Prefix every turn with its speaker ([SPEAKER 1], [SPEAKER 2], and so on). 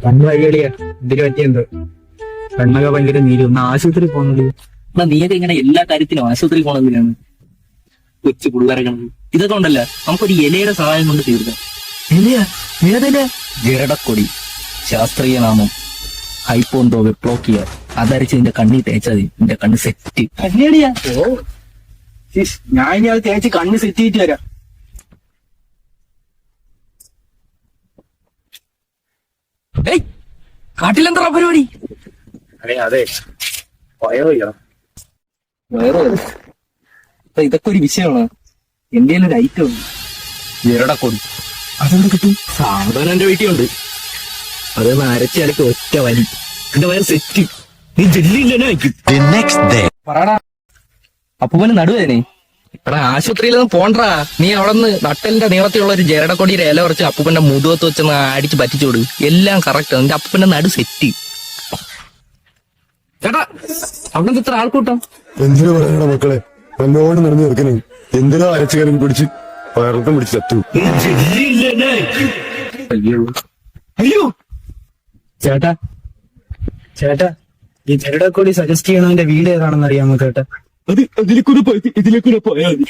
[SPEAKER 1] കണ്ണ് വഴിയടിയാ ഇതിന് പറ്റിയെന്തോ കണ്ണൊക്കെ ഭയങ്കര നീര് ഒന്ന് ആശുപത്രി പോകുന്നത്.
[SPEAKER 2] എന്നാ നീയൊക്കെ ഇങ്ങനെ എല്ലാ കാര്യത്തിനും ആശുപത്രി പോണെന്തിനാണ്? കൊച്ചു പിള്ളേരെ ഇതൊക്കെ ഉണ്ടല്ല, നമുക്കൊരു ഇലയുടെ സഹായം കൊണ്ട് തീർക്കാം.
[SPEAKER 1] ഏതല്ല
[SPEAKER 2] ജെറടക്കൊടി, ശാസ്ത്രീയ നാമം ഹൈപ്പോന്തോ വെപ്ലോക്കിയ. അതരച്ച് നിന്റെ കണ്ണി തേച്ചാൽ മതി, നിന്റെ കണ്ണ് സെറ്റ്.
[SPEAKER 1] കണ്ണിയടിയാ? ഓ ഞാൻ ഇനി അത് തേച്ച് കണ്ണ് സെറ്റ് ചെയ്തിട്ട് വരാം.
[SPEAKER 2] കാട്ടിലെന്താ പരിപാടി?
[SPEAKER 1] അതെ വയറില്ല.
[SPEAKER 2] ഇതൊക്കെ ഒരു വിഷയമാണ്. എന്റെ ഒരു ഐറ്റം ഉണ്ട്, ജെറടക്കൊടി.
[SPEAKER 1] അതെവിടെ കിട്ടും?
[SPEAKER 2] സാധനം എന്റെ വീട്ടിലുണ്ട്. അതൊന്ന് അരച്ച് അരക്ക് ഒറ്റ വലി, എന്റെ വയറ് സെറ്റ്. നീ ജെല്ലില്ല
[SPEAKER 1] പറടാ.
[SPEAKER 2] അപ്പൂപ്പന് നടുവേനെ എടാ, ആശുപത്രിയിലൊന്നും പോണ്ടാ. നീ അവിടെ നിന്ന് നട്ടലിന്റെ നീളത്തിലുള്ള ഒരു ജെറടക്കൊടിയുടെ ഇല കുറച്ച് അപ്പൂപ്പന്റെ മുതുകത്ത് വെച്ചൊന്ന് അടിച്ച് പറ്റിച്ചോട്. എല്ലാം കറക്റ്റ്. നിന്റെ അപ്പൂപ്പന്റെ നടു സെറ്റ്. ചേട്ടാ അവിടെ ഇത്ര ആൾക്കൂട്ടം
[SPEAKER 3] എന്തിനു പറയണ മക്കളെ, നല്ലോണം നടന്നു നിൽക്കണേ. എന്തിനാ അരച്ചു കയറി പിടിച്ച് പയർത്തം പിടിച്ച് ചത്തു.
[SPEAKER 1] അയ്യോ ചേട്ടാ, ചേട്ടാ ഈ ചെറുടക്കൊടി സജസ്റ്റ് ചെയ്യണതിന്റെ വീട് ഏതാണെന്ന് അറിയാമോ ചേട്ടാ?
[SPEAKER 3] അതിലേക്കൂടെ പോയി ഇതിലേക്കൂടെ പോയാൽ മതി.